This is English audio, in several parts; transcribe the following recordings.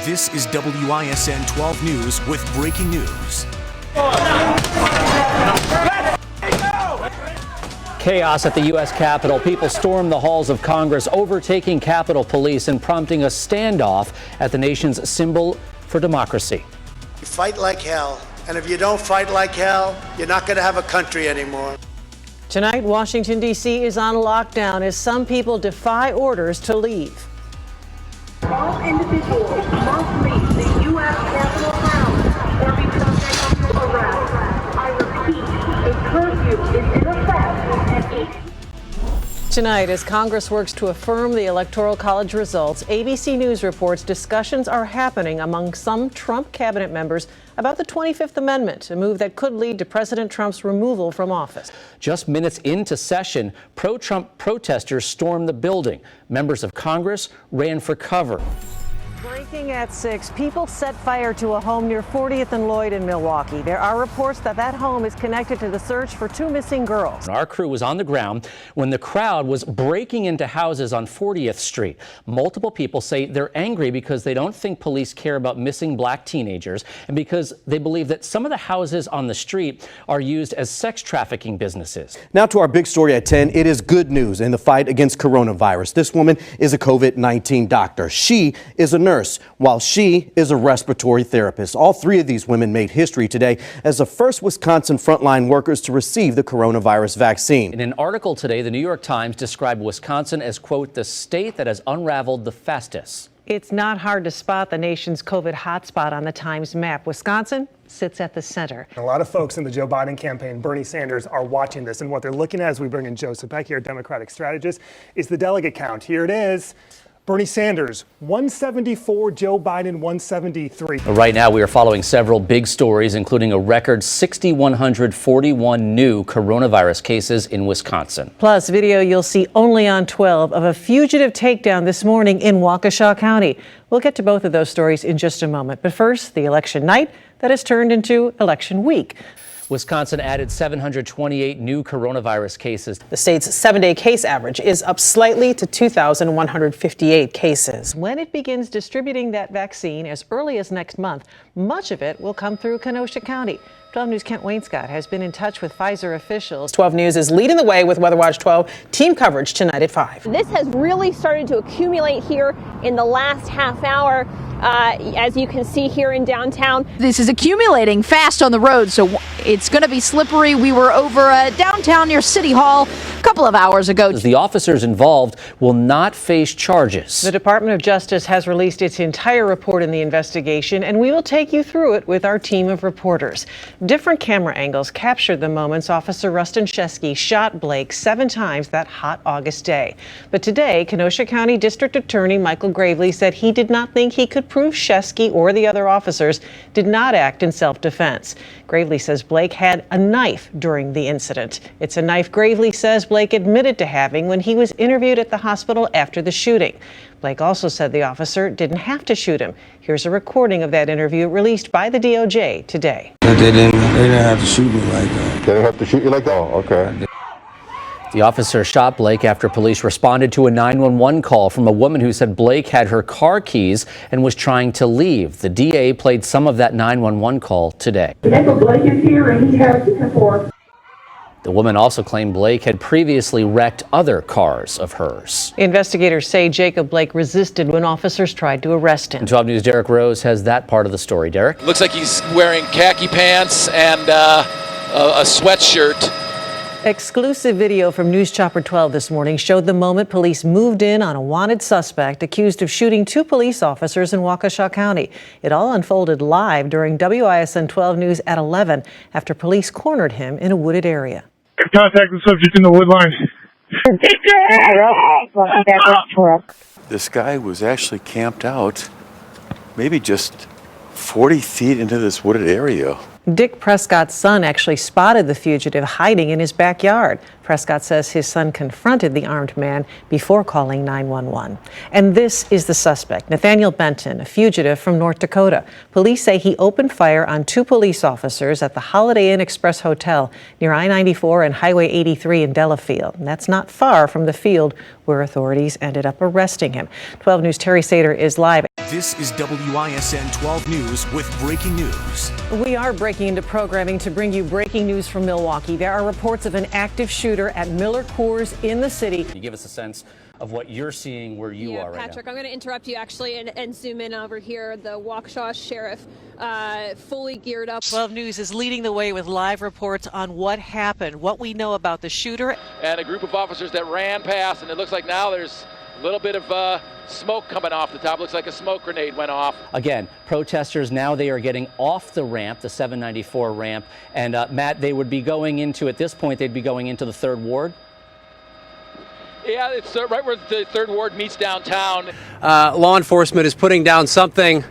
This is WISN 12 News with breaking news. Chaos at the U.S. Capitol. People stormed the halls of Congress, overtaking Capitol Police and prompting a standoff at the nation's symbol for democracy. You fight like hell, and if you don't fight like hell, you're not going to have a country anymore. Tonight, Washington, D.C. is on lockdown as some people defy orders to leave. All individuals must leave the U.S. Capitol grounds or be subject to arrest. I repeat, a curfew is in effect at 8. Tonight, as Congress works to affirm the Electoral College results, ABC News reports discussions are happening among some Trump cabinet members about the 25th Amendment, a move that could lead to President Trump's removal from office. Just minutes into session, pro-Trump protesters stormed the building. Members of Congress ran for cover. Breaking at 6, people set fire to a home near 40th and Lloyd in Milwaukee. There are reports that that home is connected to the search for 2 missing girls. Our crew was on the ground when the crowd was breaking into houses on 40th Street. Multiple people say they're angry because they don't think police care about missing black teenagers and because they believe that some of the houses on the street are used as sex trafficking businesses. Now to our big story at 10. It is good news in the fight against coronavirus. This woman is a COVID-19 doctor. She is a nurse, while she is a respiratory therapist. All 3 of these women made history today as the first Wisconsin frontline workers to receive the coronavirus vaccine. In an article today, the New York Times described Wisconsin as, quote, the state that has unraveled the fastest. It's not hard to spot the nation's COVID hotspot on the Times map. Wisconsin sits at the center. A lot of folks in the Joe Biden campaign, Bernie Sanders, are watching this. And what they're looking at as we bring in Joseph Beck here, Democratic strategist, is the delegate count. Here it is. Bernie Sanders, 174, Joe Biden, 173. Right now, we are following several big stories, including a record 6,141 new coronavirus cases in Wisconsin. Plus, video you'll see only on 12 of a fugitive takedown this morning in Waukesha County. We'll get to both of those stories in just a moment. But first, the election night that has turned into election week. Wisconsin added 728 new coronavirus cases. The state's 7-day case average is up slightly to 2,158 cases. When it begins distributing that vaccine as early as next month, much of it will come through Kenosha County. 12 News' Kent Wainscott has been in touch with Pfizer officials. 12 News is leading the way with Weather Watch 12 team coverage tonight at 5. This has really started to accumulate here in the last half hour. As you can see here in downtown. This is accumulating fast on the road, so it's going to be slippery. We were over downtown near City Hall a couple of hours ago. The officers involved will not face charges. The Department of Justice has released its entire report in the investigation, and we will take you through it with our team of reporters. Different camera angles captured the moments Officer Rustin Shesky shot Blake 7 times that hot August day. But today, Kenosha County District Attorney Michael Gravely said he did not think he could prove Shesky or the other officers did not act in self-defense. Gravely says Blake had a knife during the incident. It's a knife Gravely says Blake admitted to having when he was interviewed at the hospital after the shooting. Blake also said the officer didn't have to shoot him. Here's a recording of that interview released by the DOJ today. They didn't have to shoot me like that. They didn't have to shoot you like that? Oh, okay. The officer shot Blake after police responded to a 911 call from a woman who said Blake had her car keys and was trying to leave. The DA played some of that 911 call today. Blake is here and he has to report. The woman also claimed Blake had previously wrecked other cars of hers. Investigators say Jacob Blake resisted when officers tried to arrest him. 12 News' Derek Rose has that part of the story. Derek? Looks like he's wearing khaki pants and a sweatshirt. Exclusive video from News Chopper 12 this morning showed the moment police moved in on a wanted suspect accused of shooting 2 police officers in Waukesha County. It all unfolded live during WISN 12 News at 11 after police cornered him in a wooded area. Contact the subject in the wood line. This guy was actually camped out maybe just 40 feet into this wooded area. Dick Prescott's son actually spotted the fugitive hiding in his backyard. Prescott says his son confronted the armed man before calling 911. And this is the suspect, Nathaniel Benton, a fugitive from North Dakota. Police say he opened fire on 2 police officers at the Holiday Inn Express Hotel near I-94 and Highway 83 in Delafield. And that's not far from the field where authorities ended up arresting him. 12 News' Terry Sater is live. This is WISN 12 News with breaking news. We are breaking into programming to bring you breaking news from Milwaukee. There are reports of an active shooter at Miller Coors in the city. You give us a sense of what you're seeing where you are right Patrick, now. I'm going to interrupt you actually and zoom in over here. The Waukesha sheriff fully geared up. 12 News is leading the way with live reports on what happened, what we know about the shooter. And a group of officers that ran past, and it looks like now there's a little bit of smoke coming off the top. Looks like a smoke grenade went off. Again, protesters now they are getting off the ramp, the 794 ramp, and Matt, they would be going into, at this point, they'd be going into the 3rd Ward. Yeah, it's right where the 3rd Ward meets downtown. Law enforcement is putting down something.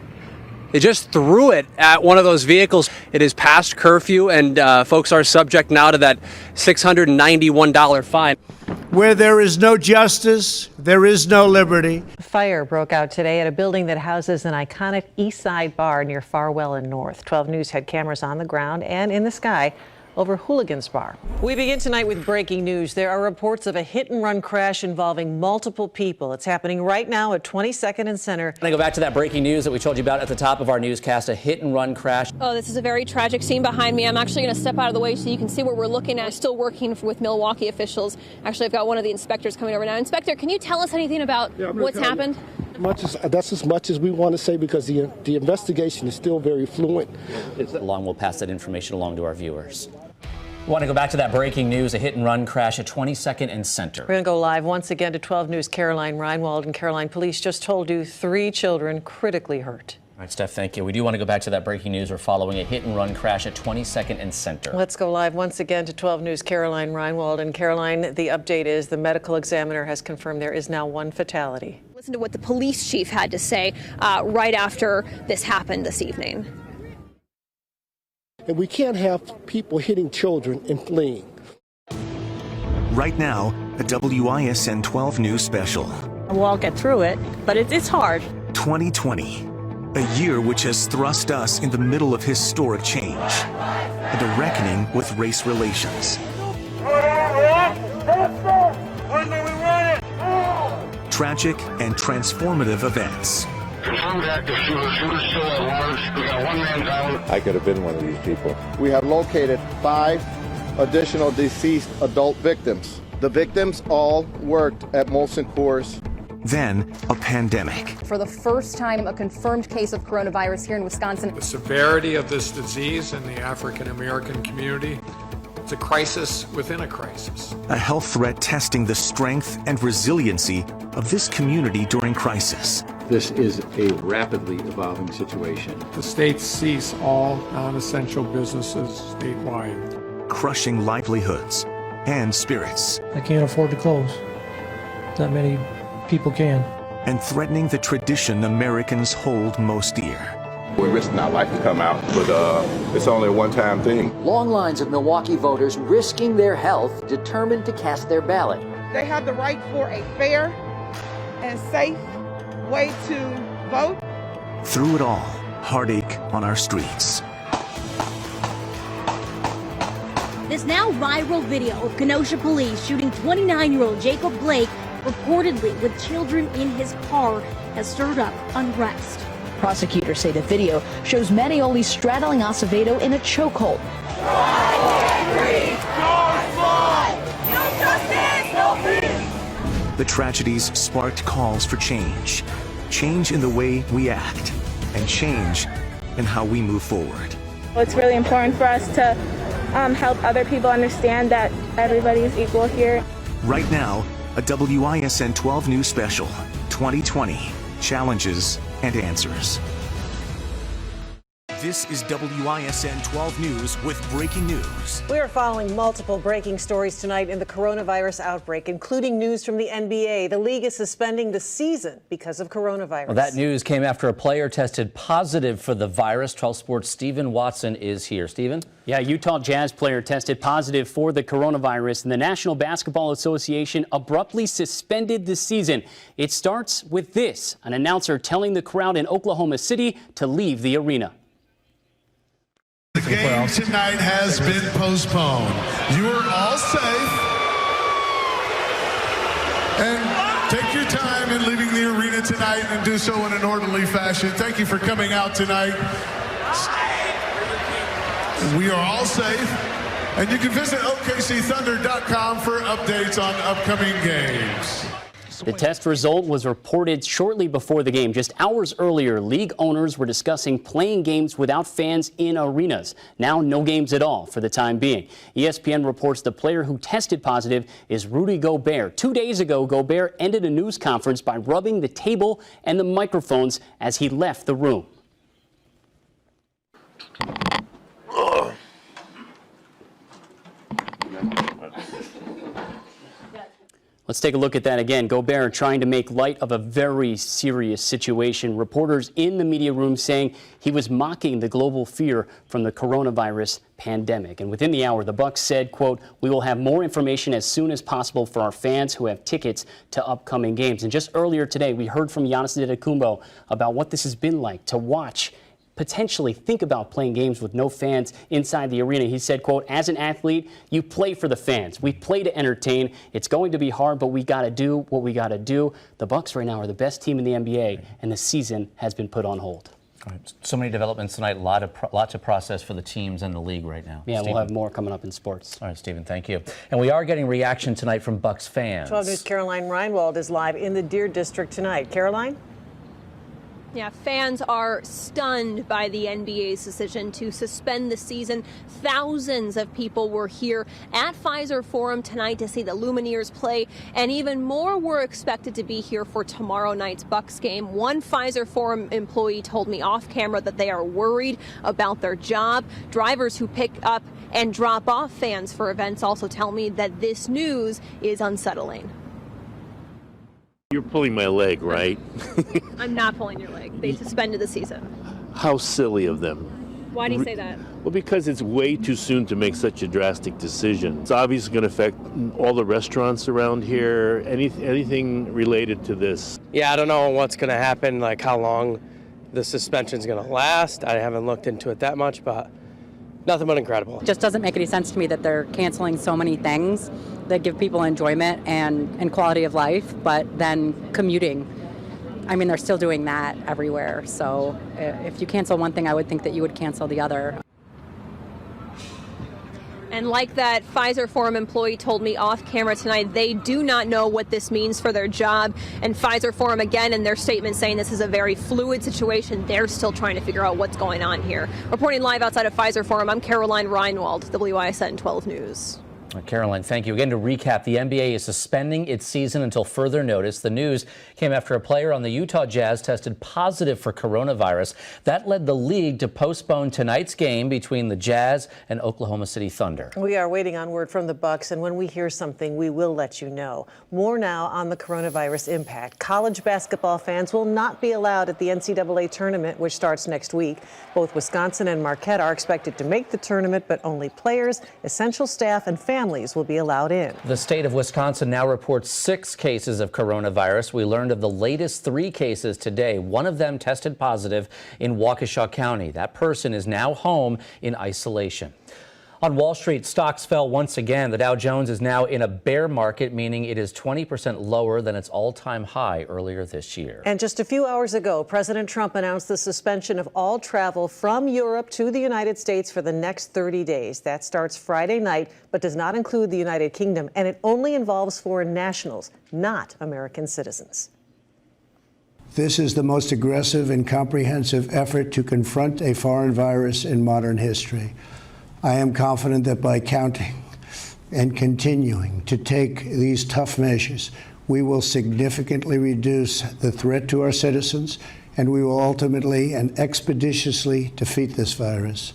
They just threw it at one of those vehicles. It is past curfew, and folks are subject now to that $691 fine. Where there is no justice, there is no liberty. Fire broke out today at a building that houses an iconic East Side bar near Farwell and North. 12 News had cameras on the ground and in the sky over Hooligans Bar. We begin tonight with breaking news. There are reports of a hit-and-run crash involving multiple people. It's happening right now at 22nd and Center. I'm going to go back to that breaking news that we told you about at the top of our newscast, a hit-and-run crash. Oh, this is a very tragic scene behind me. I'm actually going to step out of the way so you can see what we're looking at. Still working with Milwaukee officials. Actually, I've got one of the inspectors coming over now. Inspector, can you tell us anything about what's happened? That's as much as we want to say because the investigation is still very fluid. We'll pass that information along to our viewers. We want to go back to that breaking news, a hit-and-run crash at 22nd and Center. We're going to go live once again to 12 News' Caroline Reinwald. And Caroline, police just told you 3 children critically hurt. All right, Steph, thank you. We do want to go back to that breaking news. We're following a hit-and-run crash at 22nd and Center. Let's go live once again to 12 News' Caroline Reinwald. And Caroline, the update is the medical examiner has confirmed there is now 1 fatality. Listen to what the police chief had to say right after this happened this evening. And we can't have people hitting children and fleeing. Right now, a WISN 12 News special. We'll all get through it, but it's hard. 2020, a year which has thrust us in the middle of historic change and a reckoning with race relations. Tragic and transformative events. I could have been one of these people. We have located 5 additional deceased adult victims. The victims all worked at Molson Coors. Then a pandemic. For the first time, a confirmed case of coronavirus here in Wisconsin. The severity of this disease in the African American community, it's a crisis within a crisis. A health threat testing the strength and resiliency of this community during crisis. This is a rapidly evolving situation. The state cease all non-essential businesses statewide. Crushing livelihoods and spirits. I can't afford to close. Not many people can. And threatening the tradition Americans hold most dear. We're risking our life to come out, but it's only a one-time thing. Long lines of Milwaukee voters risking their health, determined to cast their ballot. They have the right for a fair and safe way to vote. Through it all, heartache on our streets. This now viral video of Kenosha police shooting 29-year-old Jacob Blake, reportedly with children in his car, has stirred up unrest. Prosecutors say the video shows Manioli straddling Acevedo in a chokehold. The tragedies sparked calls for change. Change in the way we act, and change in how we move forward. It's really important for us to help other people understand that everybody is equal here. Right now, a WISN 12 News special, 2020, Challenges and Answers. This is WISN 12 News with breaking news. We are following multiple breaking stories tonight in the coronavirus outbreak, including news from the NBA. The league is suspending the season because of coronavirus. Well, that news came after a player tested positive for the virus. 12 Sports' Stephen Watson is here. Stephen? Yeah, Utah Jazz player tested positive for the coronavirus, and the National Basketball Association abruptly suspended the season. It starts with this, an announcer telling the crowd in Oklahoma City to leave the arena. The game tonight has been postponed. You are all safe. And take take your time in leaving the arena tonight and do so in an orderly fashion. Thank you for coming out tonight. We are all safe, and you can visit OKCThunder.com for updates on upcoming games. The test result was reported shortly before the game. Just hours earlier, league owners were discussing playing games without fans in arenas. Now, no games at all for the time being. ESPN reports the player who tested positive is Rudy Gobert. 2 days ago, Gobert ended a news conference by rubbing the table and the microphones as he left the room. Let's take a look at that again. Gobert trying to make light of a very serious situation. Reporters in the media room saying he was mocking the global fear from the coronavirus pandemic. And within the hour, the Bucks said, quote, "We will have more information as soon as possible for our fans who have tickets to upcoming games." And just earlier today, we heard from Giannis Antetokounmpo about what this has been like to watch, potentially think about playing games with no fans inside the arena. He said, quote, "As an athlete, you play for the fans. We play to entertain. It's going to be hard, but we got to do what we got to do." The Bucks right now are the best team in the NBA, and the season has been put on hold. All right. So many developments tonight, lots to process for the teams and the league right now. Yeah, Stephen. We'll have more coming up in sports. All right, Stephen, thank you. And we are getting reaction tonight from Bucks fans. 12 News' Caroline Reinwald is live in the Deer District tonight. Caroline? Yeah, fans are stunned by the NBA's decision to suspend the season. Thousands of people were here at Pfizer Forum tonight to see the Lumineers play, and even more were expected to be here for tomorrow night's Bucks game. One Pfizer Forum employee told me off camera that they are worried about their job. Drivers who pick up and drop off fans for events also tell me that this news is unsettling. You're pulling my leg, right? I'm not pulling your leg. They suspended the season. How silly of them. Why do you say that? Well, because it's way too soon to make such a drastic decision. It's obviously going to affect all the restaurants around here, anything related to this. Yeah, I don't know what's going to happen, like how long the suspension's going to last. I haven't looked into it that much, but nothing but incredible. It just doesn't make any sense to me that they're canceling so many things that give people enjoyment and quality of life, but then commuting. I mean, they're still doing that everywhere. So if you cancel one thing, I would think that you would cancel the other. And like that Pfizer Forum employee told me off camera tonight, they do not know what this means for their job. And Pfizer Forum, again, in their statement saying this is a very fluid situation. They're still trying to figure out what's going on here. Reporting live outside of Pfizer Forum, I'm Caroline Reinwald, WISN 12 News. Caroline, thank you. Again, to recap, the NBA is suspending its season until further notice. The news came after a player on the Utah Jazz tested positive for coronavirus. That led the league to postpone tonight's game between the Jazz and Oklahoma City Thunder. We are waiting on word from the Bucks, and when we hear something, we will let you know. More now on the coronavirus impact. College basketball fans will not be allowed at the NCAA tournament, which starts next week. Both Wisconsin and Marquette are expected to make the tournament, but only players, essential staff, and families will be allowed in. The state of Wisconsin now reports 6 cases of coronavirus. We learned of the latest 3 cases today. One of them tested positive in Waukesha County. That person is now home in isolation. On Wall Street, stocks fell once again. The Dow Jones is now in a bear market, meaning it is 20% lower than its all-time high earlier this year. And just a few hours ago, President Trump announced the suspension of all travel from Europe to the United States for the next 30 days. That starts Friday night, but does not include the United Kingdom, and it only involves foreign nationals, not American citizens. This is the most aggressive and comprehensive effort to confront a foreign virus in modern history. I am confident that by counting and continuing to take these tough measures, we will significantly reduce the threat to our citizens, and we will ultimately and expeditiously defeat this virus.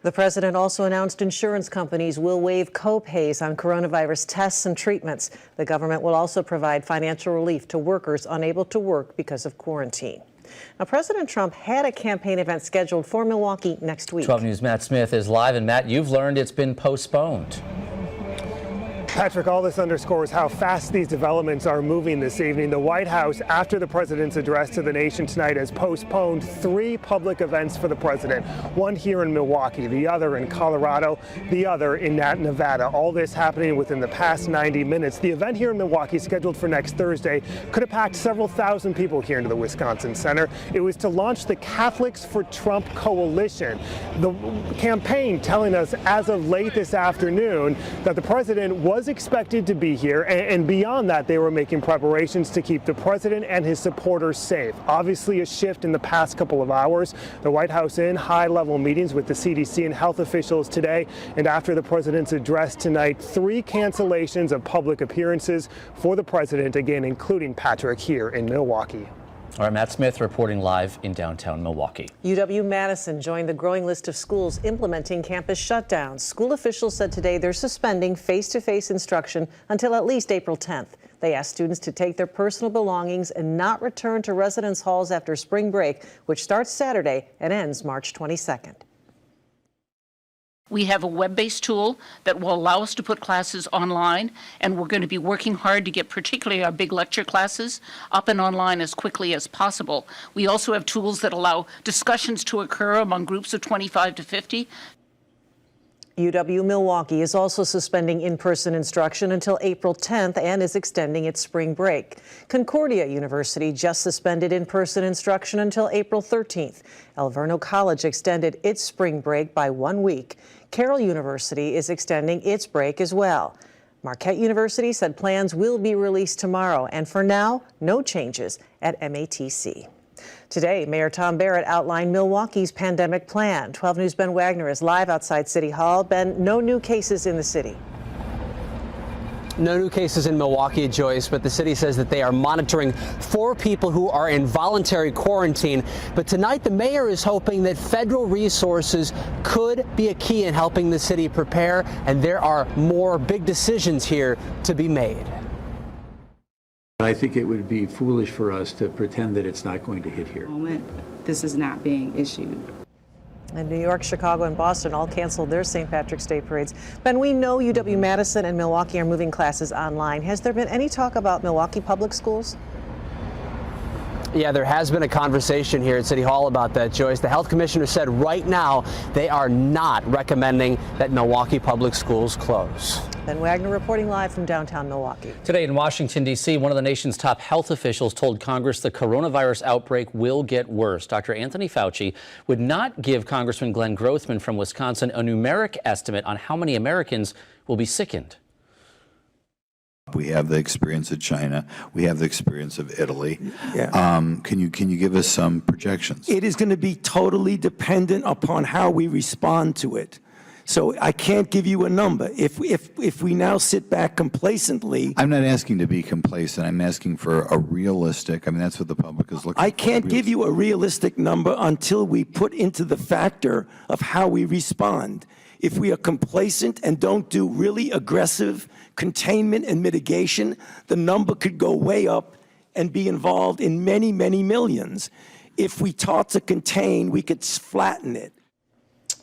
The president also announced insurance companies will waive co-pays on coronavirus tests and treatments. The government will also provide financial relief to workers unable to work because of quarantine. Now, President Trump had a campaign event scheduled for Milwaukee next week. 12 News' Matt Smith is live. And Matt, you've learned it's been postponed. Patrick, all this underscores how fast these developments are moving this evening. The White House, after the president's address to the nation tonight, has postponed 3 public events for the president. One here in Milwaukee, the other in Colorado, the other in Nevada. All this happening within the past 90 minutes. The event here in Milwaukee, scheduled for next Thursday, could have packed several thousand people here into the Wisconsin Center. It was to launch the Catholics for Trump coalition. The campaign telling us as of late this afternoon that the president was expected to be here, and beyond that, they were making preparations to keep the president and his supporters safe. Obviously, a shift in the past couple of hours. The White House in high-level meetings with the CDC and health officials today, and after the president's address tonight, 3 cancellations of public appearances for the president, again, including Patrick here in Milwaukee. All right, Matt Smith reporting live in downtown Milwaukee. UW-Madison joined the growing list of schools implementing campus shutdowns. School officials said today they're suspending face-to-face instruction until at least April 10th. They asked students to take their personal belongings and not return to residence halls after spring break, which starts Saturday and ends March 22nd. We have a web-based tool that will allow us to put classes online, and we're going to be working hard to get particularly our big lecture classes up and online as quickly as possible. We also have tools that allow discussions to occur among groups of 25 to 50. UW-Milwaukee is also suspending in-person instruction until April 10th and is extending its spring break. Concordia University just suspended in-person instruction until April 13th. Alverno College extended its spring break by 1 week. Carroll University is extending its break as well. Marquette University said plans will be released tomorrow, and for now, no changes at MATC. Today, Mayor Tom Barrett outlined Milwaukee's pandemic plan. 12 News' Ben Wagner is live outside City Hall. Ben, no new cases in the city. No new cases in Milwaukee, Joyce, but the city says that they are monitoring 4 people who are in voluntary quarantine. But tonight, the mayor is hoping that federal resources could be a key in helping the city prepare, and there are more big decisions here to be made. I think it would be foolish for us to pretend that it's not going to hit here. This is not being issued. And New York, Chicago, and Boston all canceled their St. Patrick's Day parades. Ben, we know UW-Madison and Milwaukee are moving classes online. Has there been any talk about Milwaukee public schools? Yeah, there has been a conversation here at City Hall about that, Joyce. The health commissioner said right now they are not recommending that Milwaukee public schools close. Ben Wagner reporting live from downtown Milwaukee. Today in Washington, D.C., one of the nation's top health officials told Congress the coronavirus outbreak will get worse. Dr. Anthony Fauci would not give Congressman Glenn Grothman from Wisconsin a numeric estimate on how many Americans will be sickened. We have the experience of China. We have the experience of Italy. Yeah. Can you give us some projections? It is going to be totally dependent upon how we respond to it. So I can't give you a number. If we now sit back complacently. I'm not asking to be complacent. I'm asking for a realistic. I mean, that's what the public is looking for. I can't give you a realistic number until we put into the factor of how we respond. If we are complacent and don't do really aggressive containment and mitigation, the number could go way up and be involved in many, many millions. If we taught to contain, we could flatten it.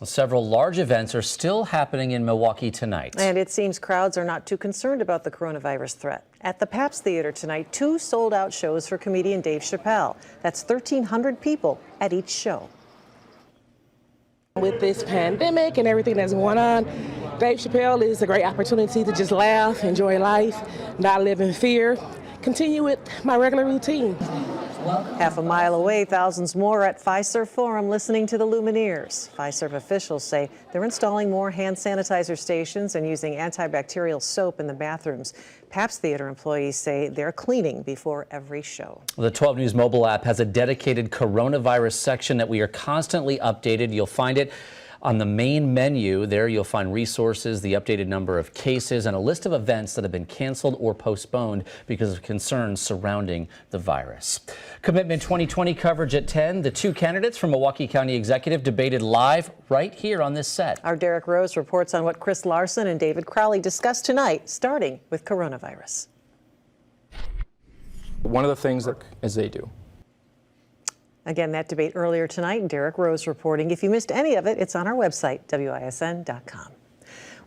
Several large events are still happening in Milwaukee tonight. And it seems crowds are not too concerned about the coronavirus threat. At the Pabst Theater tonight, 2 sold-out shows for comedian Dave Chappelle. That's 1,300 people at each show. With this pandemic and everything that's going on, Dave Chappelle is a great opportunity to just laugh, enjoy life, not live in fear, continue with my regular routine. Half a mile away, thousands more at Fiserv Forum listening to the Lumineers. Fiserv officials say they're installing more hand sanitizer stations and using antibacterial soap in the bathrooms. Pabst Theater employees say they're cleaning before every show. The 12 News mobile app has a dedicated coronavirus section that we are constantly updated. You'll find it on the main menu. There you'll find resources, the updated number of cases, and a list of events that have been canceled or postponed because of concerns surrounding the virus. Commitment 2020 coverage at 10. The 2 candidates from Milwaukee County Executive debated live right here on this set. Our Derek Rose reports on what Chris Larson and David Crowley discussed tonight, starting with coronavirus. One of the things that is they do. Again, that debate earlier tonight. Derek Rose reporting. If you missed any of it, it's on our website, WISN.com.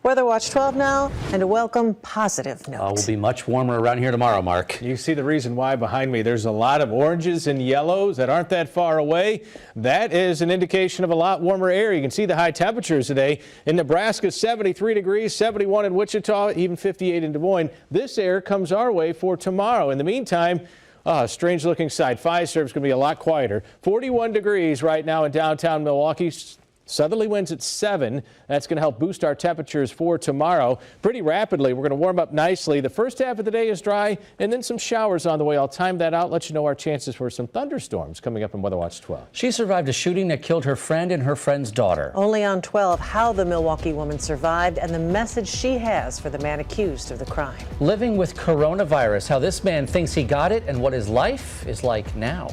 Weather Watch 12 now, and a welcome positive note. We'll be much warmer around here tomorrow, Mark. You see the reason why behind me. There's a lot of oranges and yellows that aren't that far away. That is an indication of a lot warmer air. You can see the high temperatures today. In Nebraska, 73 degrees, 71 in Wichita, even 58 in Des Moines. This air comes our way for tomorrow. In the meantime, strange looking sight. Fiserv's going to be a lot quieter. 41 degrees right now in downtown Milwaukee. Southerly winds at 7. That's going to help boost our temperatures for tomorrow. Pretty rapidly, we're going to warm up nicely. The first half of the day is dry, and then some showers on the way. I'll time that out, let you know our chances for some thunderstorms coming up in Weather Watch 12. She survived a shooting that killed her friend and her friend's daughter. Only on 12, how the Milwaukee woman survived and the message she has for the man accused of the crime. Living with coronavirus, how this man thinks he got it and what his life is like now.